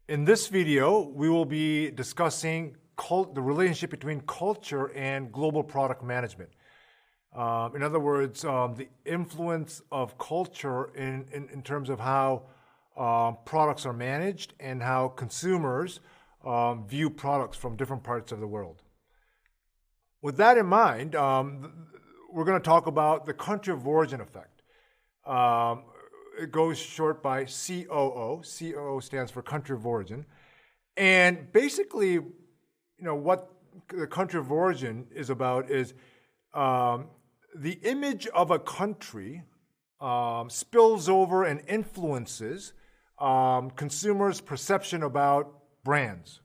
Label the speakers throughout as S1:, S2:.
S1: In this video, we will be discussing the relationship between culture and global product management. In other words, the influence of culture in terms of how products are managed and how consumers view products from different parts of the world. With that in mind, we're going to talk about the country of origin effect. It goes short by COO. COO stands for country of origin. And basically, what the country of origin is about is the image of a country spills over and influences consumers' perception about brands.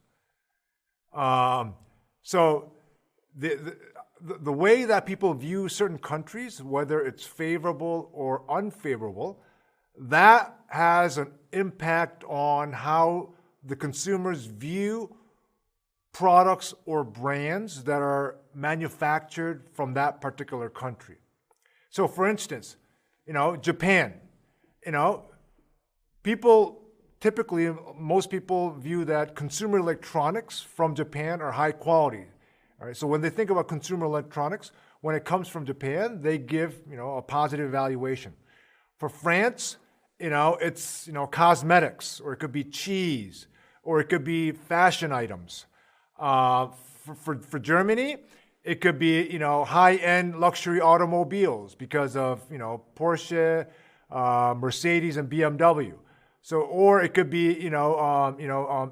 S1: So the way that people view certain countries, whether it's favorable or unfavorable, that has an impact on how the consumers view products or brands that are manufactured from that particular country. So for instance, Japan, most people view that consumer electronics from Japan are high quality. All right, so when they think about consumer electronics, when it comes from Japan, they give, a positive evaluation. For France, it's, cosmetics, or it could be cheese, or it could be fashion items. For Germany, it could be, high-end luxury automobiles because of, Porsche, Mercedes, and BMW. So, or it could be,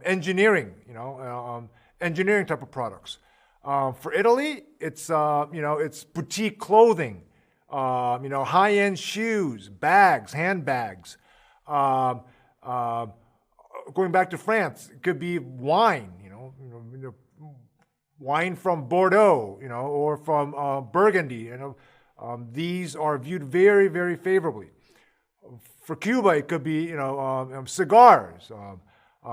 S1: engineering, engineering type of products. For Italy, it's, it's boutique clothing, high-end shoes, bags, handbags. Going back to France, it could be wine, wine from Bordeaux, or from Burgundy. These are viewed very, very favorably. For Cuba, it could be, cigars.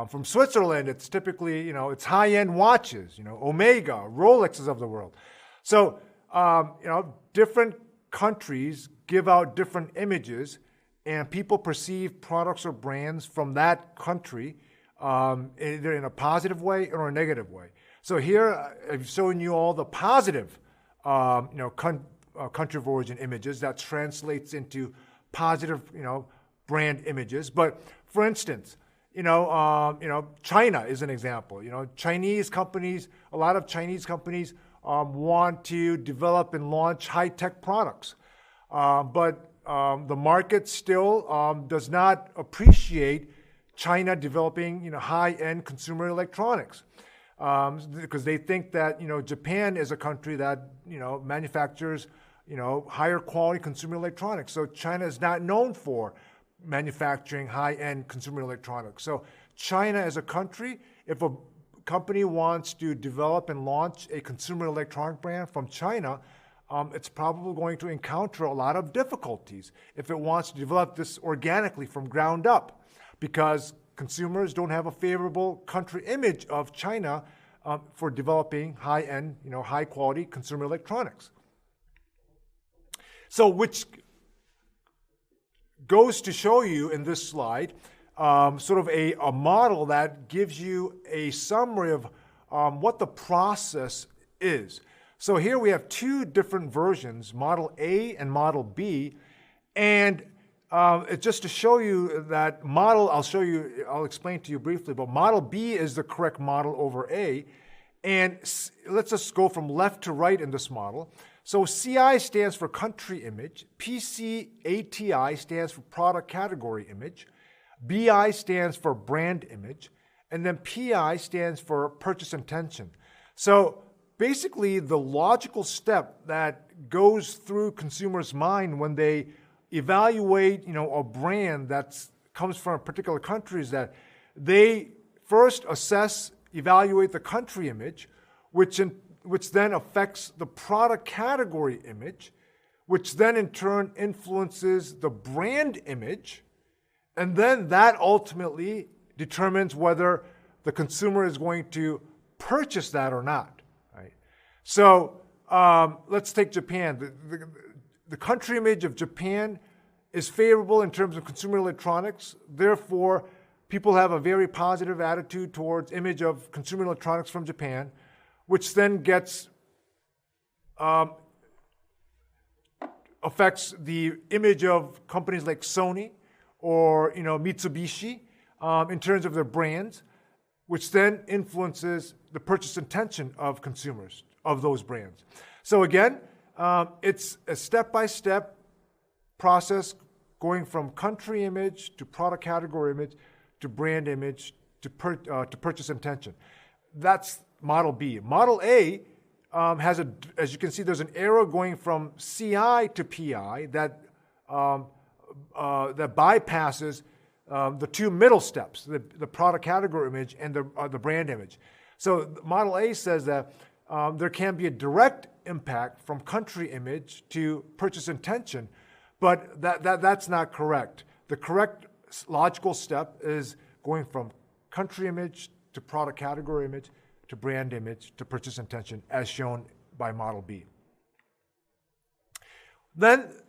S1: From Switzerland, it's typically, it's high-end watches, Omega, Rolexes of the world. So, different countries give out different images, and people perceive products or brands from that country either in a positive way or a negative way. So here I've shown you all the positive, country of origin images that translates into positive, brand images. But for instance, China is an example. Chinese companies, a lot of Chinese companies want to develop and launch high-tech products, but the market still does not appreciate China developing, high-end consumer electronics, because they think that, Japan is a country that, manufactures, higher quality consumer electronics. So China is not known for manufacturing high-end consumer electronics. So China as a country, if a company wants to develop and launch a consumer electronic brand from China, it's probably going to encounter a lot of difficulties if it wants to develop this organically from ground up, because consumers don't have a favorable country image of China for developing high-end, high-quality consumer electronics. So which goes to show you in this slide sort of a model that gives you a summary of what the process is. So here we have two different versions, Model A and Model B, and it's just to show you that model, I'll explain to you briefly, but Model B is the correct model over A, and let's just go from left to right in this model. So CI stands for country image, PCATI stands for product category image, BI stands for brand image, and then PI stands for purchase intention. So basically, the logical step that goes through consumers' mind when they evaluate, a brand that comes from a particular country is that they first evaluate the country image, which then affects the product category image, which then in turn influences the brand image, and then that ultimately determines whether the consumer is going to purchase that or not. Right? So let's take Japan. The country image of Japan is favorable in terms of consumer electronics. Therefore, people have a very positive attitude towards image of consumer electronics from Japan, which then affects the image of companies like Sony or Mitsubishi in terms of their brands, which then influences the purchase intention of consumers of those brands. So again, it's a step-by-step process going from country image to product category image to brand image to purchase intention. That's Model B. Model A has as you can see, there's an arrow going from CI to PI that bypasses the two middle steps, the product category image and the brand image. So Model A says that there can be a direct impact from country image to purchase intention, but that's not correct. The correct logical step is going from country image to product category image to brand image to purchase intention, as shown by Model B.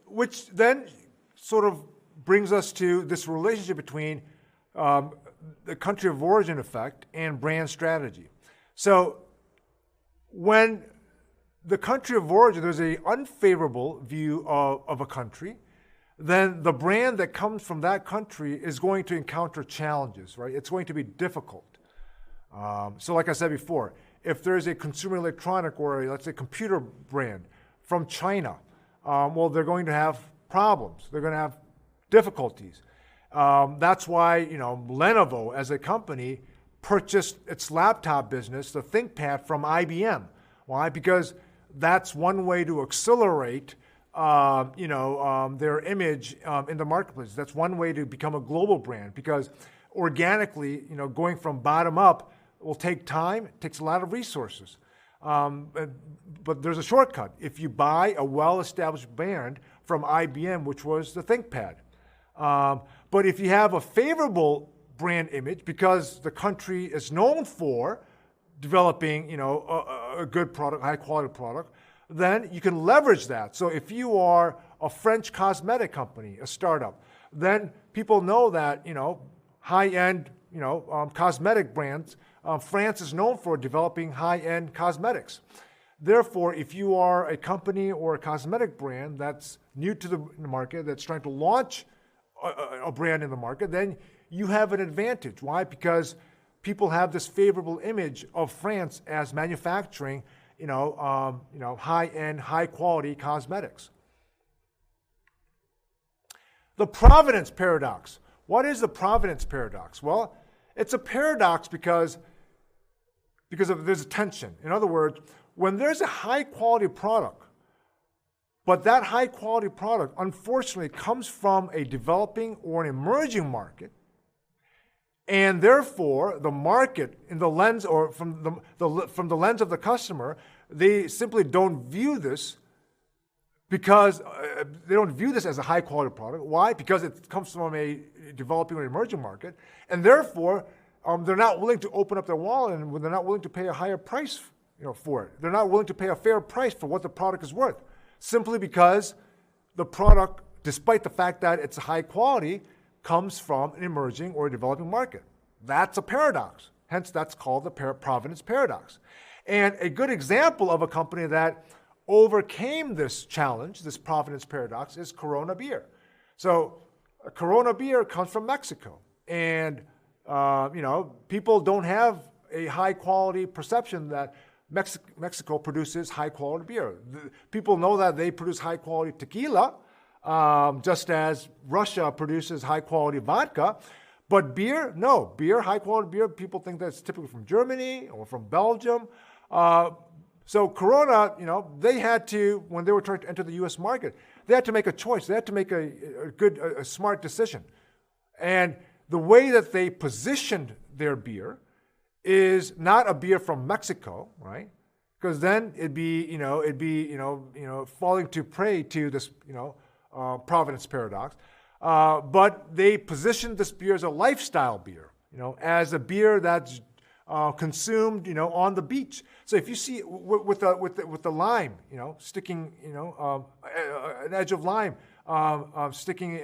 S1: Which then sort of brings us to this relationship between the country of origin effect and brand strategy. So when the country of origin, there's an unfavorable view of a country, then the brand that comes from that country is going to encounter challenges, right? It's going to be difficult. So like I said before, if there's a consumer electronic or let's say computer brand from China, well, they're going to have problems. They're going to have difficulties. That's why Lenovo as a company purchased its laptop business, the ThinkPad, from IBM. Why? Because that's one way to accelerate their image in the marketplace. That's one way to become a global brand, because organically, going from bottom up will take time, it takes a lot of resources. But there's a shortcut. If you buy a well-established brand from IBM, which was the ThinkPad. But if you have a favorable brand image, because the country is known for developing a good product, high-quality product, then you can leverage that. So if you are a French cosmetic company, a startup, then people know that high-end cosmetic brands, France is known for developing high-end cosmetics. Therefore, if you are a company or a cosmetic brand that's new to the market, that's trying to launch a brand in the market, then you have an advantage. Why? Because people have this favorable image of France as manufacturing high-end, high-quality cosmetics. The provenance paradox. What is the provenance paradox? Well, it's a paradox because there's a tension. In other words, when there's a high-quality product, but that high-quality product unfortunately comes from a developing or an emerging market, and therefore the market, in the lens or from the lens of the customer, they simply don't view this because they don't view this as a high-quality product. Why? Because it comes from a developing or emerging market, and therefore they're not willing to open up their wallet, and they're not willing to pay a higher price for it. They're not willing to pay a fair price for what the product is worth, simply because the product, despite the fact that it's high quality, comes from an emerging or a developing market. That's a paradox. Hence, that's called the provenance paradox. And a good example of a company that overcame this challenge, this provenance paradox, is Corona beer. So Corona beer comes from Mexico, and people don't have a high quality perception that Mexico produces high quality beer. People know that they produce high quality tequila, just as Russia produces high quality vodka. But beer, no. Beer, high quality beer, people think that's typically from Germany or from Belgium. So Corona, they had to, when they were trying to enter the U.S. market, they had to make a choice. They had to make a smart decision. And the way that they positioned their beer is not a beer from Mexico, right? Because then it'd be falling to prey to this, provenance paradox. But they positioned this beer as a lifestyle beer, as a beer that's consumed, on the beach. So if you see with the lime, sticking, an edge of lime sticking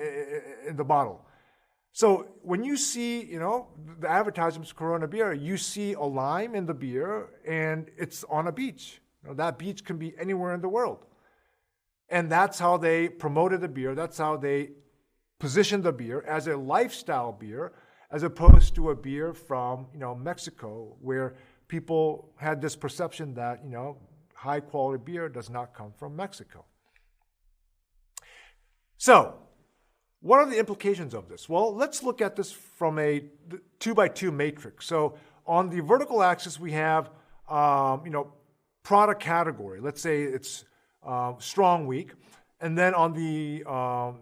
S1: in the bottle. So when you see, the advertisements for Corona beer, you see a lime in the beer and it's on a beach. That beach can be anywhere in the world. And that's how they promoted the beer. That's how they positioned the beer as a lifestyle beer, as opposed to a beer from, Mexico, where people had this perception that, high quality beer does not come from Mexico. So, what are the implications of this? Well, let's look at this from a 2x2 matrix. So, on the vertical axis, we have, product category. Let's say it's strong, weak. And then on the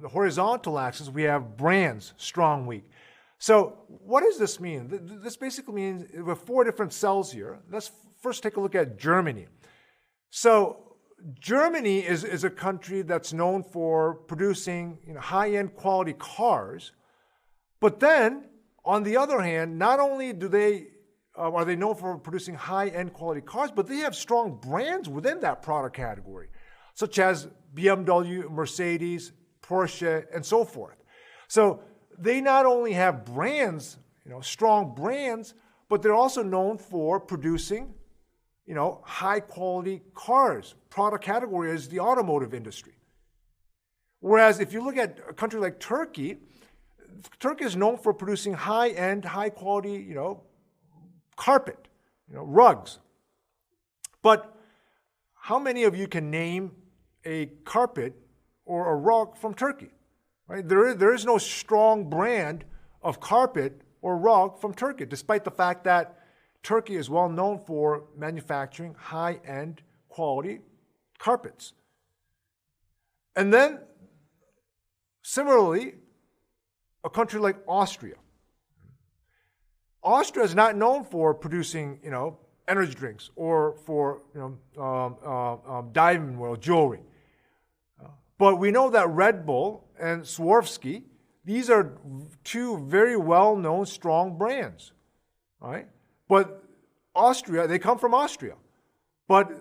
S1: horizontal axis, we have brands, strong, weak. So what does this mean? This basically means we have 4 different cells here. Let's first take a look at Germany. So Germany is a country that's known for producing high-end quality cars. But then, on the other hand, not only are they known for producing high-end quality cars, but they have strong brands within that product category, such as BMW, Mercedes, Porsche, and so forth. So they not only have brands, strong brands, but they're also known for producing, high quality cars. Product category is the automotive industry. Whereas if you look at a country like Turkey, Turkey is known for producing high-end, high quality, carpet, rugs. But how many of you can name a carpet or a rug from Turkey? Right? There is no strong brand of carpet or rug from Turkey, despite the fact that Turkey is well known for manufacturing high-end quality carpets. And then, similarly, a country like Austria. Austria is not known for producing, energy drinks or for, diamond well jewelry. But we know that Red Bull and Swarovski, these are 2 very well-known strong brands, right? But Austria, they come from Austria. But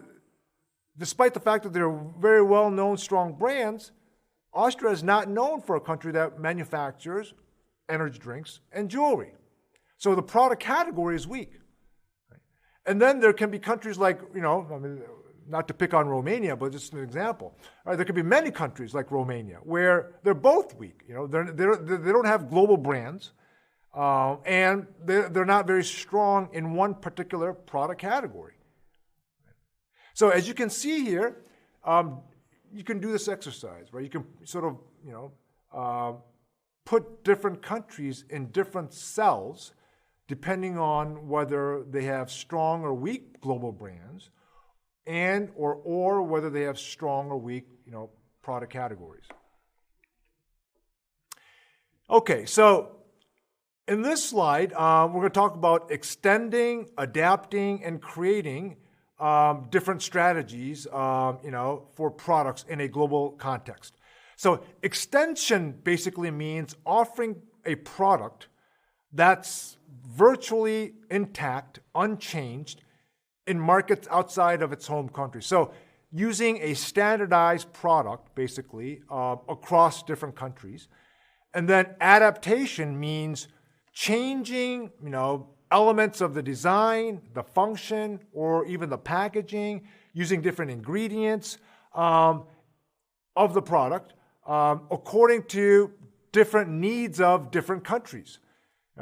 S1: despite the fact that they're very well-known strong brands, Austria is not known for a country that manufactures energy drinks and jewelry. So the product category is weak. Right? And then there can be countries like, not to pick on Romania, but just an example. Right, there could be many countries like Romania where they're both weak. They don't have global brands, and they're not very strong in one particular product category. So as you can see here, you can do this exercise, right? You can sort of, put different countries in different cells depending on whether they have strong or weak global brands, and or whether they have strong or weak, product categories. Okay, so in this slide, we're going to talk about extending, adapting, and creating different strategies, for products in a global context. So extension basically means offering a product that's virtually intact, unchanged, in markets outside of its home country. So using a standardized product, basically, across different countries. And then adaptation means changing, elements of the design, the function, or even the packaging, using different ingredients of the product according to different needs of different countries.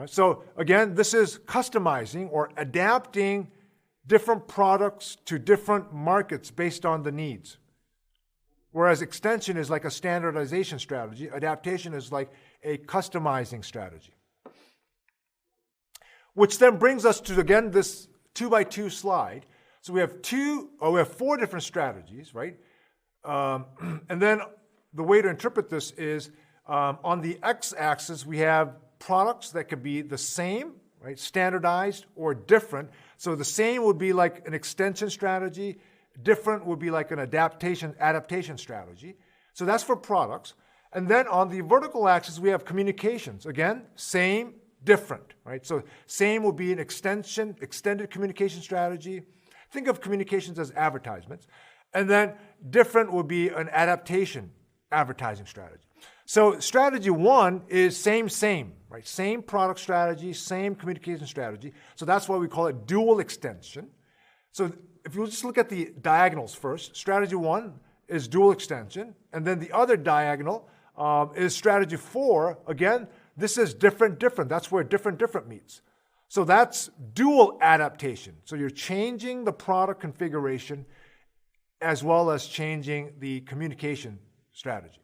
S1: So again, this is customizing or adapting different products to different markets based on the needs. Whereas extension is like a standardization strategy, adaptation is like a customizing strategy. Which then brings us to, again, this 2x2 slide. So we have 4 different strategies, right? And then the way to interpret this is on the x-axis, we have products that could be the same, right, standardized, or different. So the same would be like an extension strategy. Different would be like an adaptation strategy. So that's for products. And then on the vertical axis, we have communications. Again, same, different, right? So same would be an extended communication strategy. Think of communications as advertisements. And then different would be an adaptation advertising strategy. So strategy one is same, right? Same product strategy, same communication strategy. So that's why we call it dual extension. So if you just look at the diagonals first, strategy one is dual extension, and then the other diagonal is strategy four. Again, this is different. That's where different meets. So that's dual adaptation. So you're changing the product configuration as well as changing the communication strategy.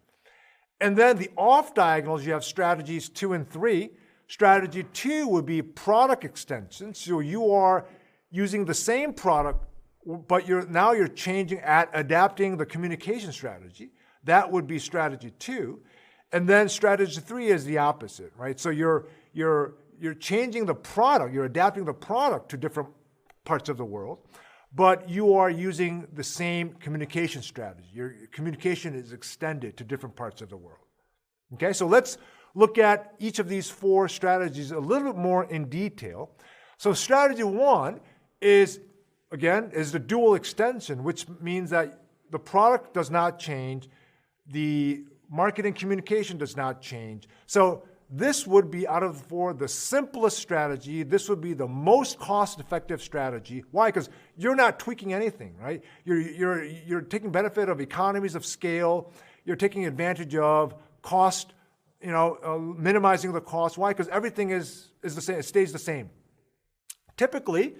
S1: And then the off diagonals, you have strategies 2 and 3. Strategy 2 would be product extension. So you are using the same product, but now you're changing adapting the communication strategy. That would be strategy 2. And then strategy 3 is the opposite, right? So you're changing the product, you're adapting the product to different parts of the world, but you are using the same communication strategy. Your communication is extended to different parts of the world. Okay, so let's look at each of these 4 strategies a little bit more in detail. So strategy 1 is the dual extension, which means that the product does not change, the marketing communication does not change. So this would be, out of the 4, the simplest strategy. This would be the most cost-effective strategy. Why? Because you're not tweaking anything, right? You're taking benefit of economies of scale. You're taking advantage of cost, minimizing the cost. Why? Because everything is the same. It stays the same. Typically,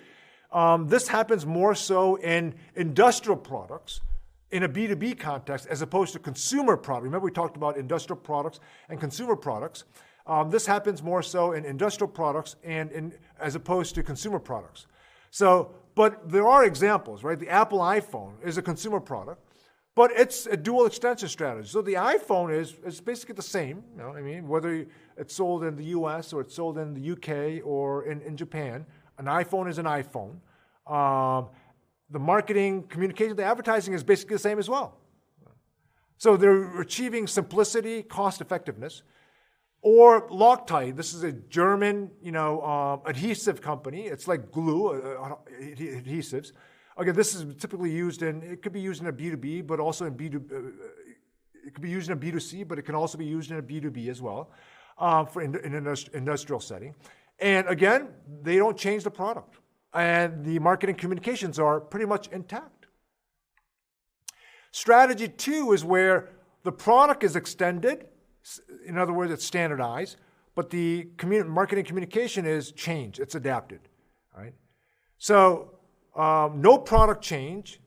S1: this happens more so in industrial products in a B2B context as opposed to consumer products. Remember, we talked about industrial products and consumer products. This happens more so in industrial products and as opposed to consumer products. So, but there are examples, right? The Apple iPhone is a consumer product, but it's a dual extension strategy. So the iPhone is basically the same. Whether it's sold in the US or it's sold in the UK or in Japan, an iPhone is an iPhone. The marketing, communication, the advertising is basically the same as well. So they're achieving simplicity, cost effectiveness. Or Loctite, this is a German, adhesive company. It's like glue, adhesives. Again, this is typically it could be used in a B2B, but also in B2, it could be used in a B2C, but it can also be used in a B2B as well, for in an industrial setting. And again, they don't change the product. And the marketing communications are pretty much intact. Strategy 2 is where the product is extended. In other words, it's standardized, but the marketing communication is changed. It's adapted, right? So no product change.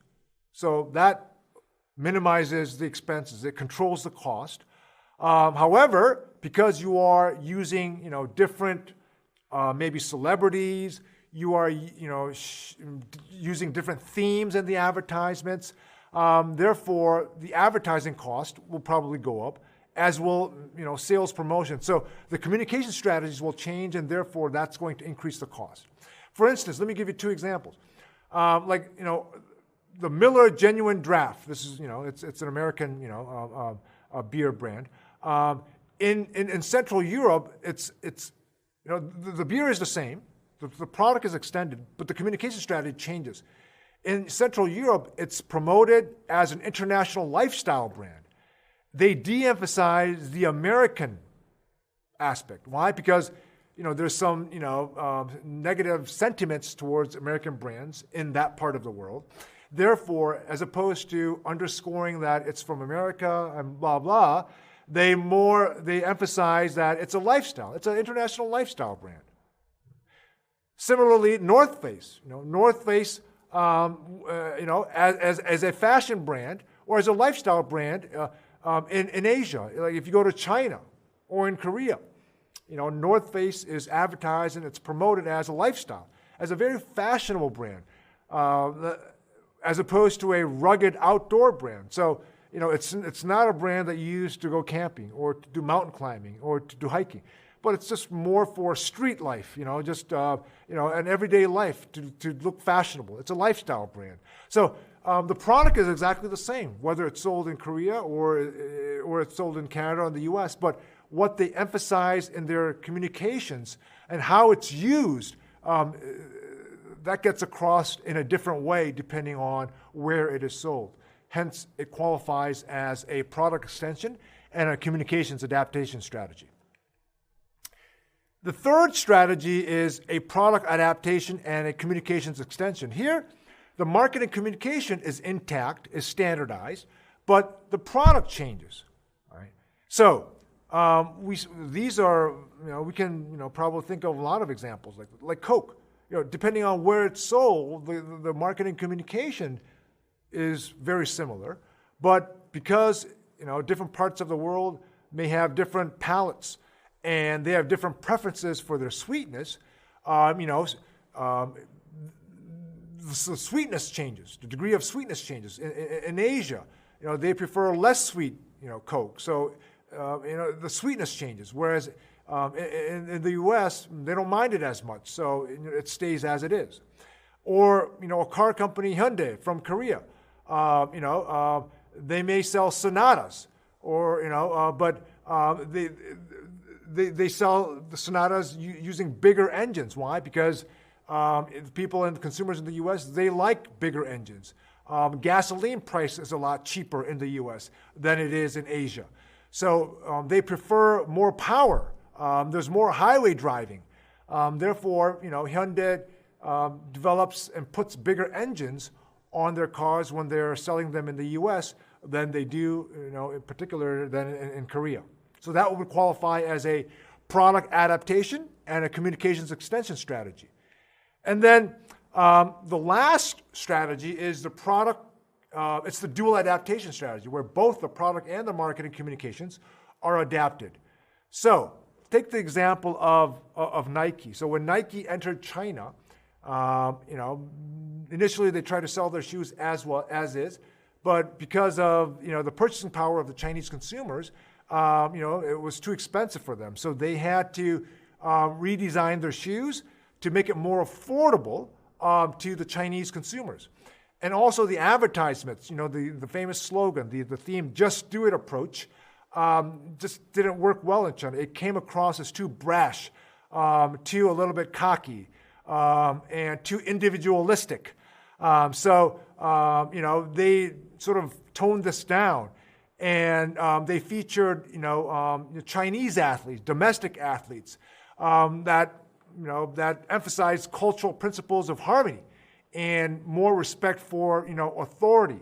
S1: So that minimizes the expenses. It controls the cost. However, because you are using, different, maybe celebrities, you are, using different themes in the advertisements. Therefore, the advertising cost will probably go up, as will, sales promotion. So the communication strategies will change, and therefore that's going to increase the cost. For instance, let me give you 2 examples. The Miller Genuine Draft. This is, it's an American, beer brand. In Central Europe, it's the beer is the same. The product is extended, but the communication strategy changes. In Central Europe, it's promoted as an international lifestyle brand. They de-emphasize the American aspect. Why? Because there's some negative sentiments towards American brands in that part of the world. Therefore, as opposed to underscoring that it's from America and blah blah, they emphasize that it's a lifestyle. It's an international lifestyle brand. Similarly, North Face. North Face, as a fashion brand or as a lifestyle brand. In Asia, like if you go to China or in Korea, North Face is advertised and it's promoted as a lifestyle, as a very fashionable brand, as opposed to a rugged outdoor brand. So, it's not a brand that you use to go camping or to do mountain climbing or to do hiking, but it's just more for street life, an everyday life to look fashionable. It's a lifestyle brand. So, the product is exactly the same, whether it's sold in Korea or it's sold in Canada or in the US, but what they emphasize in their communications and how it's used, that gets across in a different way depending on where it is sold. Hence, it qualifies as a product extension and a communications adaptation strategy. The third strategy is a product adaptation and a communications extension. Here, the marketing communication is intact, is standardized, but the product changes. Right? So these are, we can probably think of a lot of examples like Coke. Depending on where it's sold, the marketing communication is very similar, but because different parts of the world may have different palates and they have different preferences for their sweetness, the sweetness changes. The degree of sweetness changes. In Asia, they prefer less sweet, Coke. So, the sweetness changes. Whereas in the U.S., they don't mind it as much. So it stays as it is. Or, a car company, Hyundai from Korea, they may sell Sonatas, or but they sell the Sonatas using bigger engines. Why? Because people and consumers in the U.S., they like bigger engines. Gasoline price is a lot cheaper in the U.S. than it is in Asia. So they prefer more power. There's more highway driving. Therefore, Hyundai develops and puts bigger engines on their cars when they're selling them in the U.S. than they do, in particular, than in Korea. So that would qualify as a product adaptation and a communications extension strategy. And then the last strategy is the product, it's the dual adaptation strategy, where both the product and the marketing communications are adapted. So take the example of Nike. So when Nike entered China, initially they tried to sell their shoes as well as is, but because of the purchasing power of the Chinese consumers, it was too expensive for them. So they had to redesign their shoes to make it more affordable to the Chinese consumers. And also the advertisements, the famous slogan, the theme, "Just Do It" approach, just didn't work well in China. It came across as too brash, too a little bit cocky, and too individualistic. So they sort of toned this down. And they featured, Chinese athletes, domestic athletes, that emphasized cultural principles of harmony and more respect for, authority,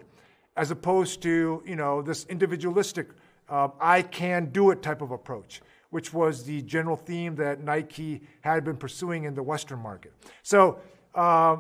S1: as opposed to, this individualistic, I can do it type of approach, which was the general theme that Nike had been pursuing in the Western market. So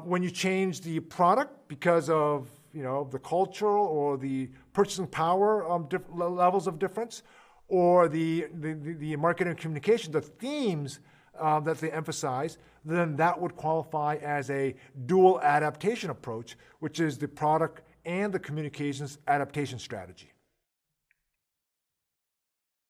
S1: when you change the product because of the cultural or the purchasing power levels of difference, or the marketing and communication, the themes that they emphasize, then that would qualify as a dual adaptation approach, which is the product and the communications adaptation strategy.